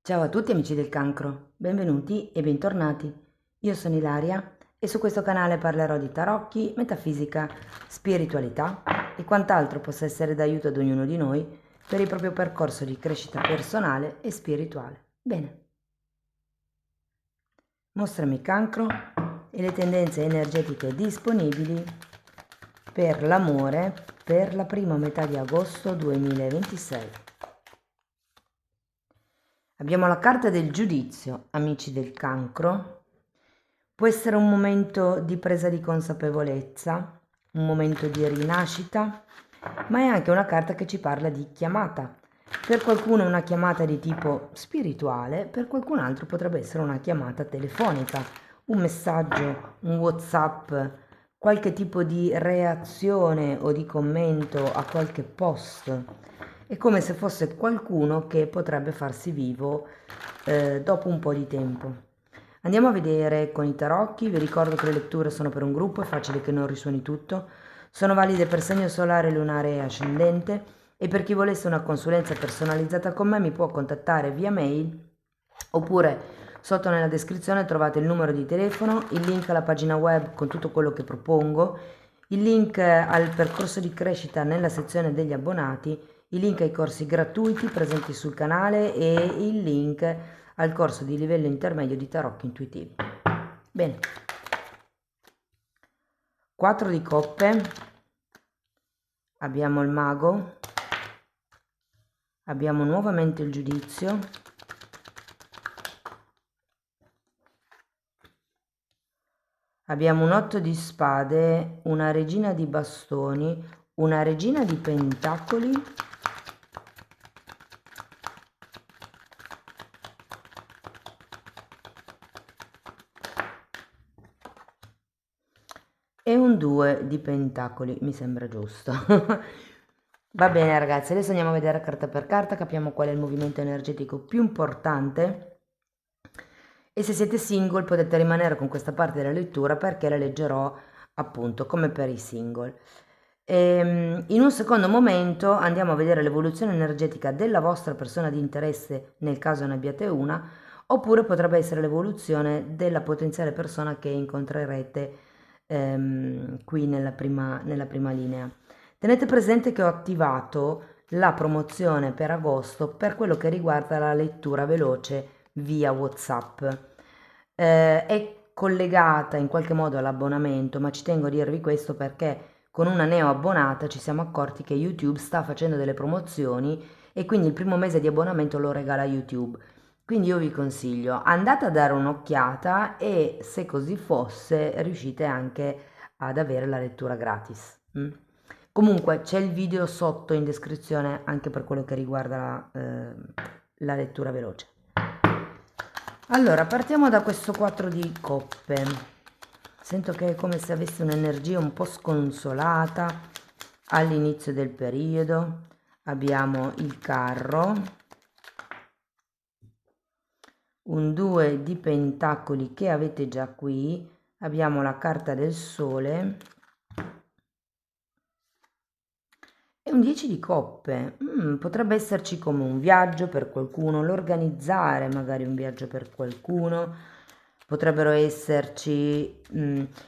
Ciao a tutti amici del cancro, benvenuti e bentornati. Io sono Ilaria e su questo canale parlerò di tarocchi, metafisica, spiritualità e quant'altro possa essere d'aiuto ad ognuno di noi per il proprio percorso di crescita personale e spirituale. Bene, mostrami cancro e le tendenze energetiche disponibili per l'amore per la prima metà di agosto 2026. Abbiamo la carta del giudizio, amici del cancro. Può essere un momento di presa di consapevolezza, un momento di rinascita, ma è anche una carta che ci parla di chiamata. Per qualcuno è una chiamata di tipo spirituale, per qualcun altro potrebbe essere una chiamata telefonica, un messaggio, un WhatsApp, qualche tipo di reazione o di commento a qualche post. È come se fosse qualcuno che potrebbe farsi vivo dopo un po' di tempo. Andiamo a vedere con i tarocchi, vi ricordo che le letture sono per un gruppo, è facile che non risuoni tutto, sono valide per segno solare, lunare e ascendente e per chi volesse una consulenza personalizzata con me mi può contattare via mail oppure sotto nella descrizione trovate il numero di telefono, il link alla pagina web con tutto quello che propongo, il link al percorso di crescita nella sezione degli abbonati, il link ai corsi gratuiti presenti sul canale e il link al corso di livello intermedio di tarocchi intuitivi. Bene, 4 di coppe, abbiamo il mago, abbiamo nuovamente il giudizio, abbiamo un 8 di spade, una regina di bastoni, una regina di pentacoli e un 2 di pentacoli, mi sembra giusto. Va bene ragazzi, adesso andiamo a vedere carta per carta, capiamo qual è il movimento energetico più importante e se siete single potete rimanere con questa parte della lettura perché la leggerò appunto come per i single. In un secondo momento andiamo a vedere l'evoluzione energetica della vostra persona di interesse nel caso ne abbiate una, oppure potrebbe essere l'evoluzione della potenziale persona che incontrerete qui nella prima linea. Tenete presente che ho attivato la promozione per agosto per quello che riguarda la lettura veloce via WhatsApp. È collegata in qualche modo all'abbonamento, ma ci tengo a dirvi questo perché con una neo abbonata ci siamo accorti che YouTube sta facendo delle promozioni e quindi il primo mese di abbonamento lo regala YouTube. Quindi io vi consiglio, andate a dare un'occhiata e se così fosse riuscite anche ad avere la lettura gratis. Comunque c'è il video sotto in descrizione anche per quello che riguarda la lettura veloce. Allora, partiamo da questo 4 di coppe. Sento che è come se avessi un'energia un po' sconsolata all'inizio del periodo. Abbiamo il carro, un 2 di pentacoli che avete già qui, abbiamo la carta del sole e un 10 di coppe. Potrebbe esserci come un viaggio per qualcuno, l'organizzare magari un viaggio per qualcuno. Potrebbero esserci,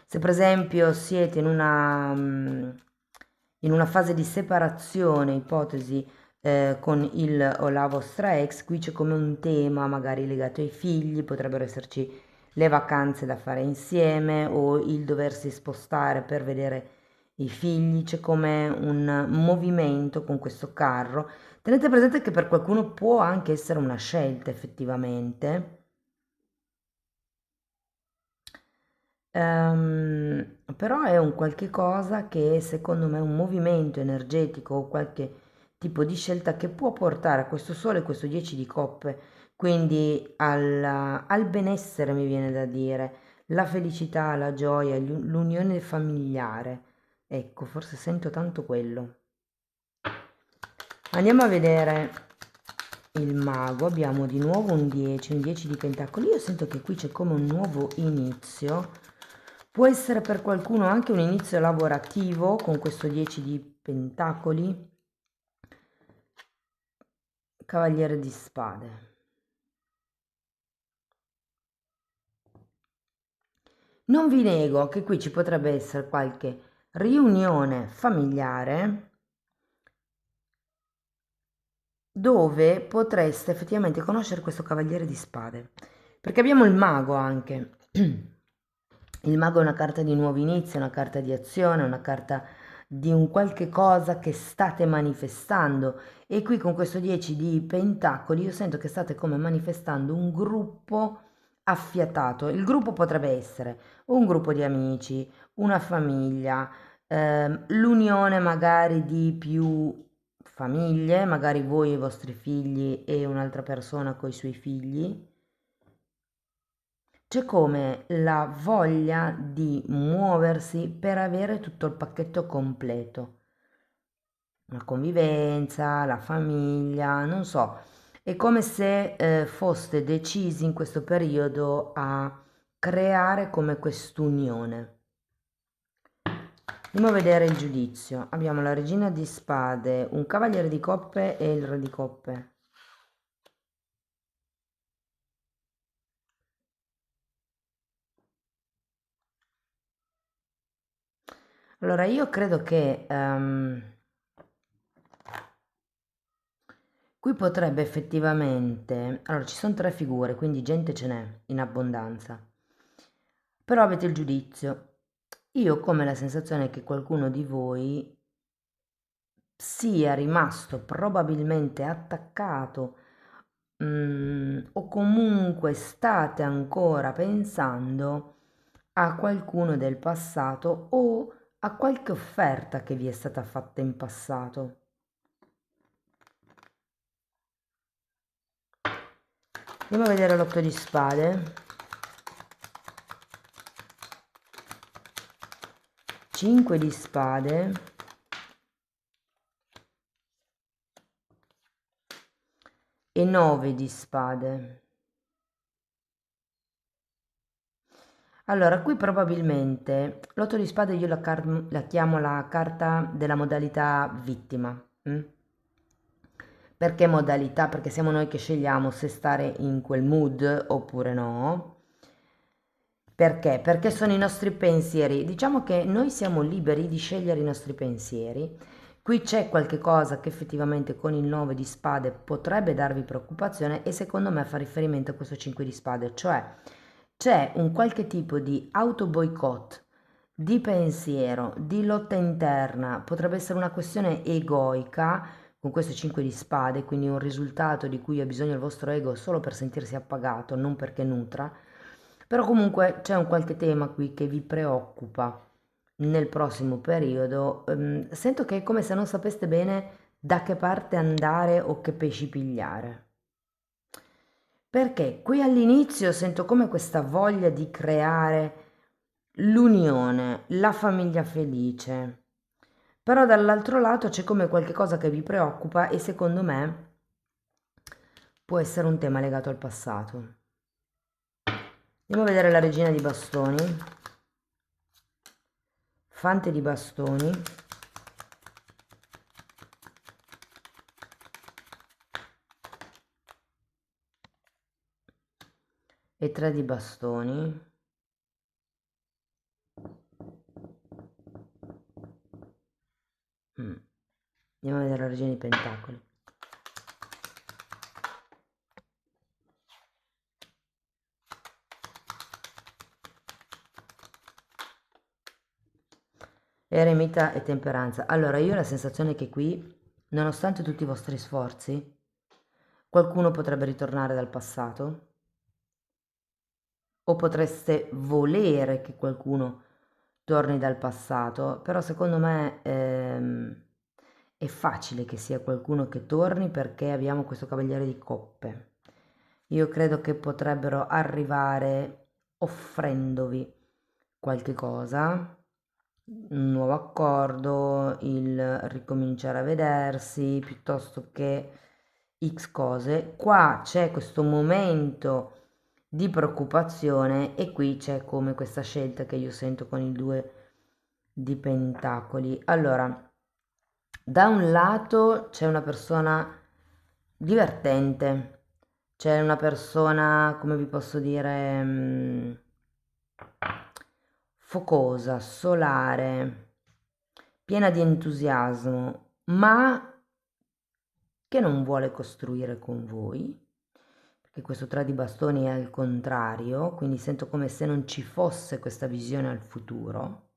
se per esempio siete in una fase di separazione, ipotesi, con il o la vostra ex, qui c'è come un tema magari legato ai figli, potrebbero esserci le vacanze da fare insieme o il doversi spostare per vedere i figli, c'è come un movimento con questo carro. Tenete presente che per qualcuno può anche essere una scelta effettivamente. Però è un qualche cosa che secondo me è un movimento energetico o qualche tipo di scelta che può portare a questo sole e questo 10 di coppe, quindi al benessere mi viene da dire, la felicità, la gioia, l'unione familiare. Ecco, forse sento tanto quello. Andiamo a vedere il mago, abbiamo di nuovo un 10 di pentacoli. Io sento che qui c'è come un nuovo inizio. Può essere per qualcuno anche un inizio lavorativo con questo 10 di pentacoli, cavaliere di spade. Non vi nego che qui ci potrebbe essere qualche riunione familiare dove potreste effettivamente conoscere questo cavaliere di spade, perché abbiamo il mago anche. Il mago è una carta di nuovo inizio, una carta di azione, una carta di un qualche cosa che state manifestando, e qui con questo 10 di pentacoli io sento che state come manifestando un gruppo affiatato. Il gruppo potrebbe essere un gruppo di amici, una famiglia, l'unione magari di più famiglie, magari voi e i vostri figli e un'altra persona con i suoi figli. C'è come la voglia di muoversi per avere tutto il pacchetto completo. La convivenza, la famiglia, non so. È come se foste decisi in questo periodo a creare come quest'unione. Andiamo a vedere il giudizio. Abbiamo la regina di spade, un cavaliere di coppe e il re di coppe. Allora, io credo che qui potrebbe effettivamente... Allora, ci sono tre figure, quindi gente ce n'è in abbondanza. Però avete il giudizio. Io ho come la sensazione che qualcuno di voi sia rimasto probabilmente attaccato, o comunque state ancora pensando a qualcuno del passato o a qualche offerta che vi è stata fatta in passato. Andiamo a vedere l'otto di spade, 5 di spade e 9 di spade. Allora, qui probabilmente l'otto di spade io la chiamo la carta della modalità vittima. Perché modalità? Perché siamo noi che scegliamo se stare in quel mood oppure no. Perché? Perché sono i nostri pensieri. Diciamo che noi siamo liberi di scegliere i nostri pensieri. Qui c'è qualche cosa che effettivamente con il 9 di spade potrebbe darvi preoccupazione, e secondo me fa riferimento a questo 5 di spade, cioè c'è un qualche tipo di auto boicott, di pensiero, di lotta interna, potrebbe essere una questione egoica con questo 5 di spade, quindi un risultato di cui ha bisogno il vostro ego solo per sentirsi appagato, non perché nutra. Però comunque c'è un qualche tema qui che vi preoccupa nel prossimo periodo. Sento che è come se non sapeste bene da che parte andare o che pesci pigliare. Perché qui all'inizio sento come questa voglia di creare l'unione, la famiglia felice. Però dall'altro lato c'è come qualche cosa che vi preoccupa, e secondo me può essere un tema legato al passato. Andiamo a vedere la regina di bastoni, fante di bastoni e tre di bastoni. Andiamo a vedere la regina di pentacoli. Eremita e temperanza. Allora, io ho la sensazione che qui, nonostante tutti i vostri sforzi, qualcuno potrebbe ritornare dal passato, o potreste volere che qualcuno torni dal passato, però secondo me è facile che sia qualcuno che torni, perché abbiamo questo cavaliere di coppe. Io credo che potrebbero arrivare offrendovi qualche cosa, un nuovo accordo, il ricominciare a vedersi, piuttosto che X cose. Qua c'è questo momento di preoccupazione, e qui c'è come questa scelta che io sento con il 2 di pentacoli. Allora, da un lato c'è una persona divertente, c'è una persona, come vi posso dire, focosa, solare, piena di entusiasmo, ma che non vuole costruire con voi, perché questo 3 di bastoni è al contrario, quindi sento come se non ci fosse questa visione al futuro.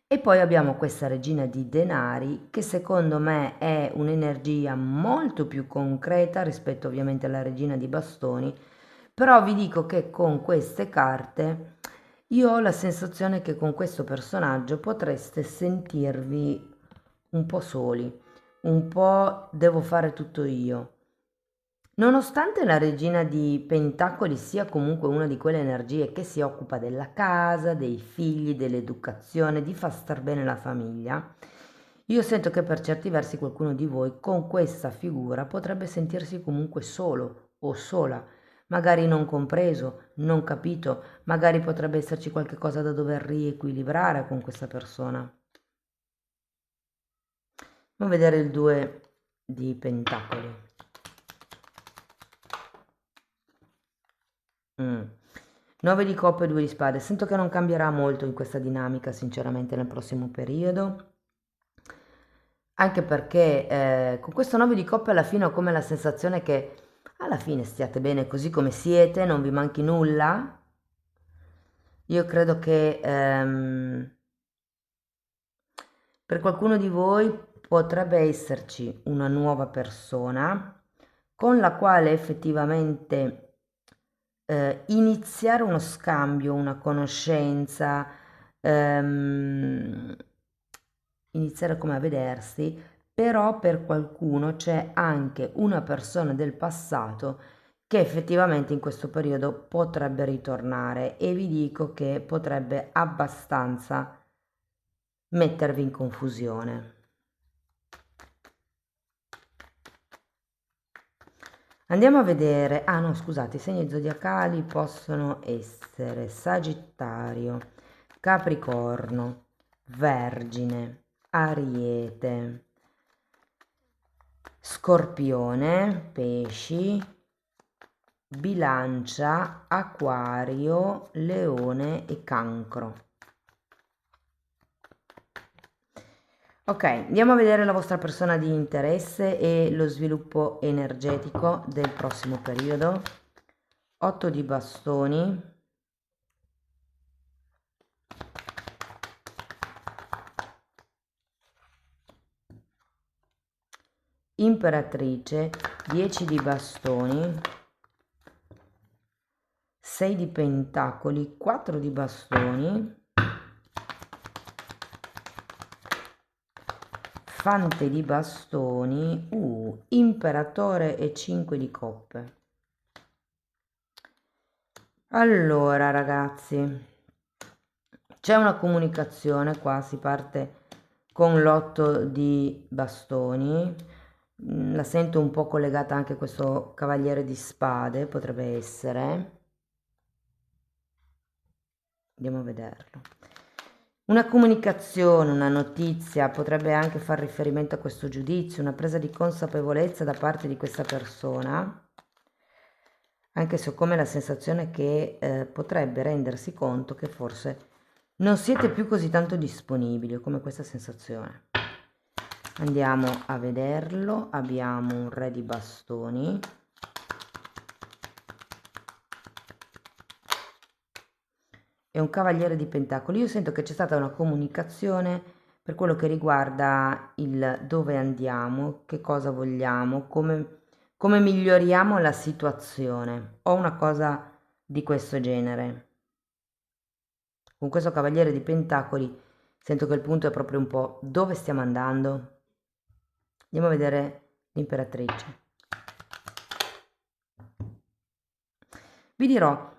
E poi abbiamo questa regina di denari che secondo me è un'energia molto più concreta rispetto ovviamente alla regina di bastoni, però vi dico che con queste carte io ho la sensazione che con questo personaggio potreste sentirvi un po' soli, un po' devo fare tutto io. Nonostante la regina di Pentacoli sia comunque una di quelle energie che si occupa della casa, dei figli, dell'educazione, di far star bene la famiglia, io sento che per certi versi qualcuno di voi con questa figura potrebbe sentirsi comunque solo o sola, magari non compreso, non capito, magari potrebbe esserci qualche cosa da dover riequilibrare con questa persona. Andiamo a vedere il 2 di Pentacoli. 9 di coppe e 2 di spade. Sento che non cambierà molto in questa dinamica, sinceramente, nel prossimo periodo. Anche perché con questo 9 di coppe alla fine ho come la sensazione che alla fine stiate bene così come siete, non vi manchi nulla. Io credo che per qualcuno di voi potrebbe esserci una nuova persona con la quale effettivamente iniziare uno scambio, una conoscenza, ehm, iniziare come a vedersi, però per qualcuno c'è anche una persona del passato che effettivamente in questo periodo potrebbe ritornare e vi dico che potrebbe abbastanza mettervi in confusione. Andiamo a vedere, ah no scusate, i segni zodiacali possono essere Sagittario, Capricorno, Vergine, Ariete, Scorpione, Pesci, Bilancia, Acquario, Leone e Cancro. Ok, andiamo a vedere la vostra persona di interesse e lo sviluppo energetico del prossimo periodo. 8 di bastoni. Imperatrice, 10 di bastoni, 6 di pentacoli, 4 di bastoni, Fante di bastoni, imperatore e 5 di coppe. Allora ragazzi, c'è una comunicazione qua, si parte con l'8 di bastoni, la sento un po' collegata anche a questo cavaliere di spade, potrebbe essere. Andiamo a vederlo. Una comunicazione, una notizia, potrebbe anche far riferimento a questo giudizio, una presa di consapevolezza da parte di questa persona, anche se ho come la sensazione che potrebbe rendersi conto che forse non siete più così tanto disponibili, ho come questa sensazione. Andiamo a vederlo, abbiamo un re di bastoni. E un cavaliere di pentacoli. Io sento che c'è stata una comunicazione per quello che riguarda il dove andiamo, che cosa vogliamo, come miglioriamo la situazione. Ho una cosa di questo genere. Con questo cavaliere di pentacoli sento che il punto è proprio un po' dove stiamo andando. Andiamo a vedere l'imperatrice. Vi dirò,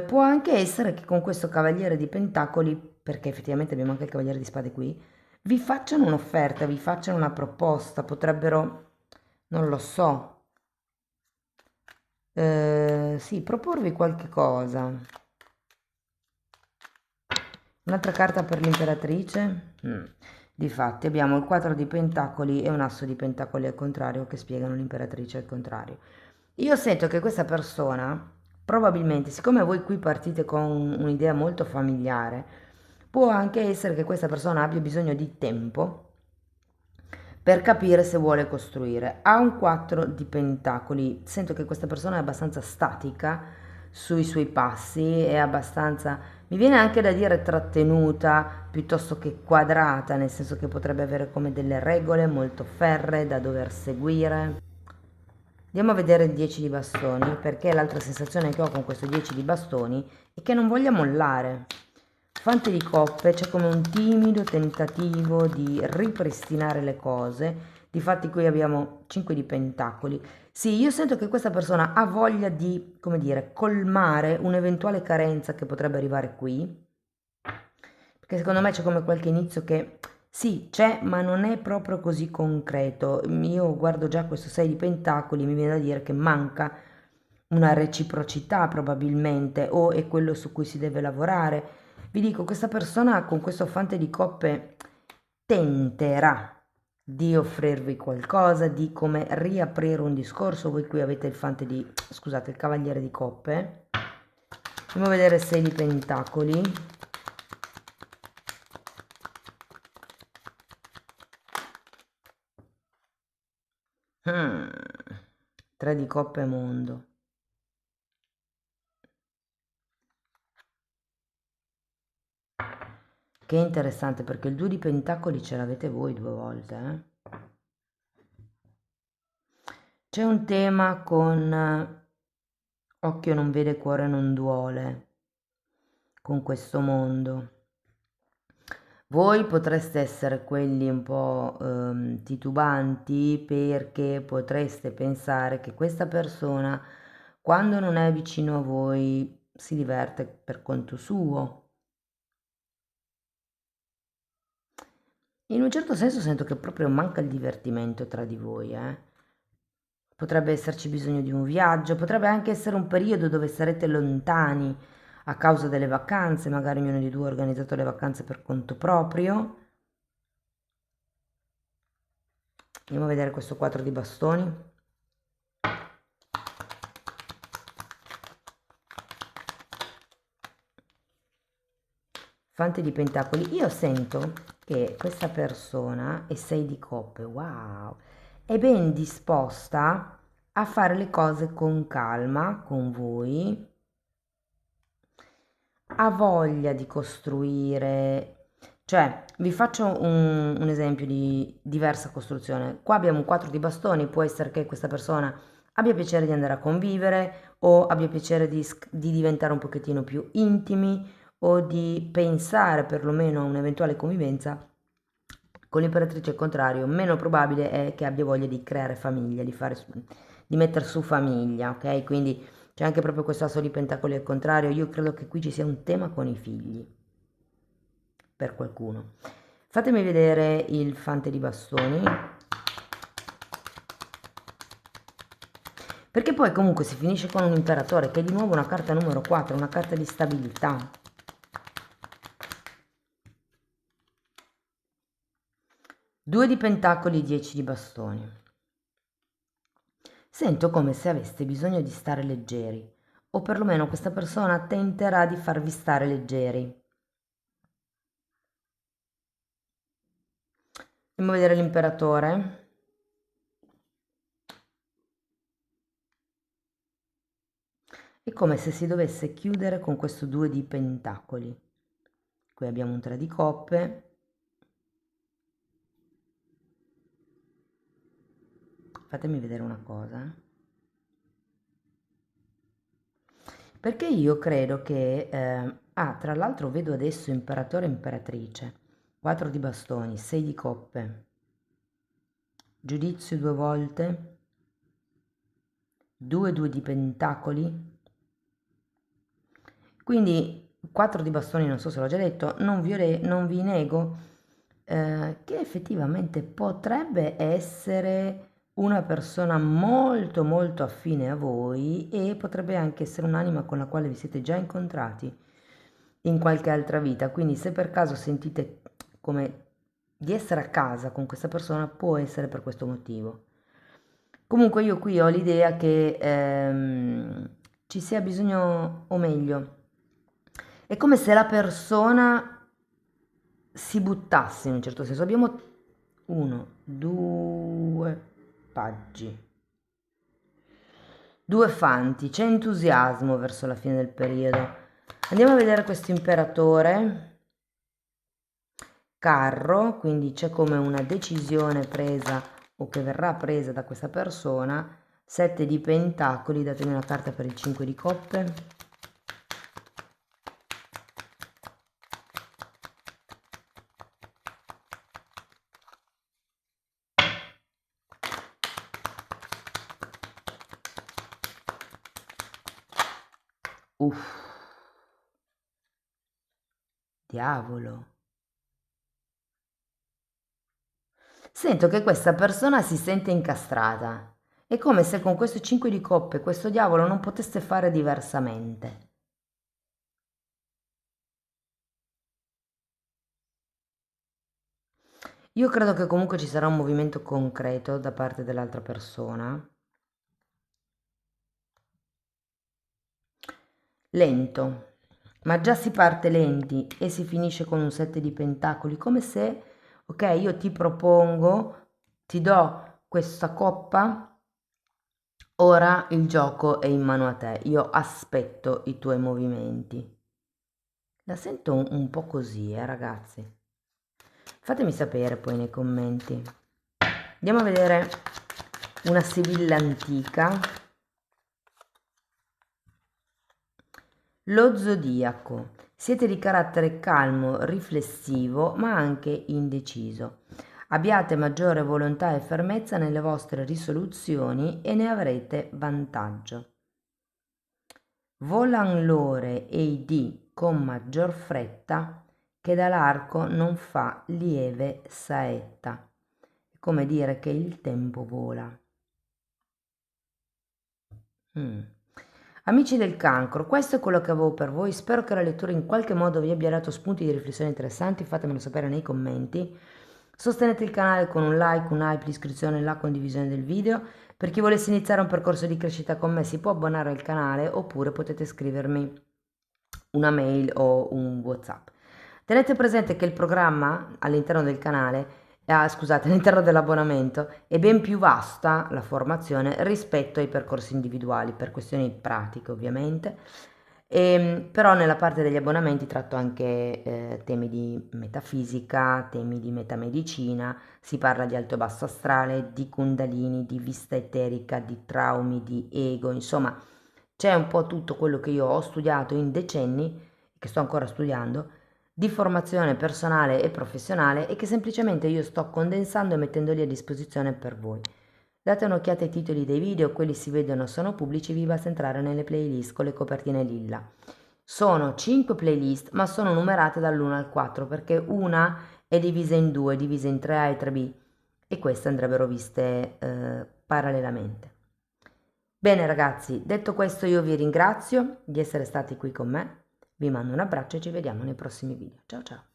può anche essere che con questo cavaliere di pentacoli, perché effettivamente abbiamo anche il cavaliere di spade qui, vi facciano un'offerta, vi facciano una proposta, potrebbero, non lo so, sì, proporvi qualche cosa. Un'altra carta per l'imperatrice? Difatti abbiamo il 4 di pentacoli e un asso di pentacoli al contrario che spiegano l'imperatrice al contrario. Io sento che questa persona, probabilmente, siccome voi qui partite con un'idea molto familiare, Può anche essere che questa persona abbia bisogno di tempo per capire se vuole costruire. Ha un 4 di pentacoli, sento che questa persona è abbastanza statica sui suoi passi, è abbastanza, mi viene anche da dire trattenuta piuttosto che quadrata, nel senso che potrebbe avere come delle regole molto ferree da dover seguire. Andiamo a vedere il 10 di bastoni, perché l'altra sensazione che ho con questo 10 di bastoni è che non voglia mollare. Fante di coppe, c'è come un timido tentativo di ripristinare le cose. Difatti qui abbiamo 5 di pentacoli. Sì, io sento che questa persona ha voglia di, come dire, colmare un'eventuale carenza che potrebbe arrivare qui. Perché secondo me c'è come qualche inizio che sì, c'è, ma non è proprio così concreto. Io guardo già questo 6 di pentacoli, mi viene da dire che manca una reciprocità probabilmente, o è quello su cui si deve lavorare. Vi dico, questa persona con questo fante di coppe tenterà di offrirvi qualcosa, di come riaprire un discorso. Voi qui avete il fante di, scusate, il cavaliere di coppe. Andiamo a vedere il 6 di pentacoli. Mm. 3 di coppe mondo. Che interessante perché il 2 di pentacoli ce l'avete voi 2 volte, C'è un tema con occhio non vede, cuore non duole, con questo mondo. Voi potreste essere quelli un po' titubanti perché potreste pensare che questa persona, quando non è vicino a voi, si diverte per conto suo. In un certo senso sento che proprio manca il divertimento tra di voi, Potrebbe esserci bisogno di un viaggio, potrebbe anche essere un periodo dove sarete lontani a causa delle vacanze, magari ognuno di due ha organizzato le vacanze per conto proprio. Andiamo a vedere questo 4 di bastoni. Fante di pentacoli. Io sento che questa persona, e 6 di coppe, wow, è ben disposta a fare le cose con calma con voi, ha voglia di costruire, cioè vi faccio un esempio di diversa costruzione. Qua abbiamo un 4 di bastoni, può essere che questa persona abbia piacere di andare a convivere o abbia piacere di diventare un pochettino più intimi o di pensare perlomeno a un'eventuale convivenza. Con l'imperatrice al contrario, meno probabile è che abbia voglia di creare famiglia, di mettere su famiglia, ok? Quindi c'è anche proprio questo asso di pentacoli al contrario. Io credo che qui ci sia un tema con i figli, per qualcuno. Fatemi vedere il fante di bastoni. Perché poi comunque si finisce con un imperatore, che è di nuovo una carta numero 4, una carta di stabilità. 2 di pentacoli, 10 di bastoni. Sento come se aveste bisogno di stare leggeri, o perlomeno questa persona tenterà di farvi stare leggeri. Andiamo a vedere l'imperatore. È come se si dovesse chiudere con questo 2 di pentacoli. Qui abbiamo un 3 di coppe. Fatemi vedere una cosa. Perché io credo che... tra l'altro vedo adesso imperatore e imperatrice. 4 di bastoni, 6 di coppe. Giudizio 2 volte. 2 di pentacoli. Quindi 4 di bastoni, non so se l'ho già detto, non vi nego che effettivamente potrebbe essere una persona molto molto affine a voi e potrebbe anche essere un'anima con la quale vi siete già incontrati in qualche altra vita. Quindi se per caso sentite come di essere a casa con questa persona, può essere per questo motivo. Comunque io qui ho l'idea che ci sia bisogno, o meglio, è come se la persona si buttasse in un certo senso. Abbiamo uno, due paggi, due fanti, c'è entusiasmo verso la fine del periodo. Andiamo a vedere questo imperatore, carro, quindi c'è come una decisione presa o che verrà presa da questa persona. 7 di pentacoli, datemi una carta per il 5 di coppe. Uff, diavolo. Sento che questa persona si sente incastrata. È come se con questo 5 di coppe questo diavolo non potesse fare diversamente. Io credo che comunque ci sarà un movimento concreto da parte dell'altra persona. Lento, ma già si parte lenti e si finisce con un 7 di pentacoli, come se, ok, io ti propongo, ti do questa coppa, ora il gioco è in mano a te, io aspetto i tuoi movimenti. La sento un po' così, ragazzi. Fatemi sapere poi nei commenti. Andiamo a vedere una Sibilla antica. Lo zodiaco. Siete di carattere calmo, riflessivo, ma anche indeciso. Abbiate maggiore volontà e fermezza nelle vostre risoluzioni e ne avrete vantaggio. Volan l'ore e i dì con maggior fretta, che dall'arco non fa lieve saetta. È come dire che il tempo vola. Amici del cancro, questo è quello che avevo per voi. Spero che la lettura in qualche modo vi abbia dato spunti di riflessione interessanti. Fatemelo sapere nei commenti. Sostenete il canale con un like, un hype, l'iscrizione e la condivisione del video. Per chi volesse iniziare un percorso di crescita con me si può abbonare al canale oppure potete scrivermi una mail o un WhatsApp. Tenete presente che il programma all'interno del canale, scusate, all'interno dell'abbonamento è ben più vasta la formazione rispetto ai percorsi individuali, per questioni pratiche ovviamente. Però nella parte degli abbonamenti tratto anche temi di metafisica, temi di metamedicina, si parla di alto e basso astrale, di kundalini, di vista eterica, di traumi, di ego, insomma c'è un po' tutto quello che io ho studiato in decenni, che sto ancora studiando, di formazione personale e professionale e che semplicemente io sto condensando e mettendoli a disposizione per voi. Date un'occhiata ai titoli dei video, quelli si vedono, sono pubblici, vi basta entrare nelle playlist con le copertine lilla. Sono 5 playlist, ma sono numerate dall'1 al 4 perché una è divisa in due, divisa in 3A e 3B e queste andrebbero viste parallelamente. Bene ragazzi, detto questo io vi ringrazio di essere stati qui con me, vi mando un abbraccio e ci vediamo nei prossimi video. Ciao ciao!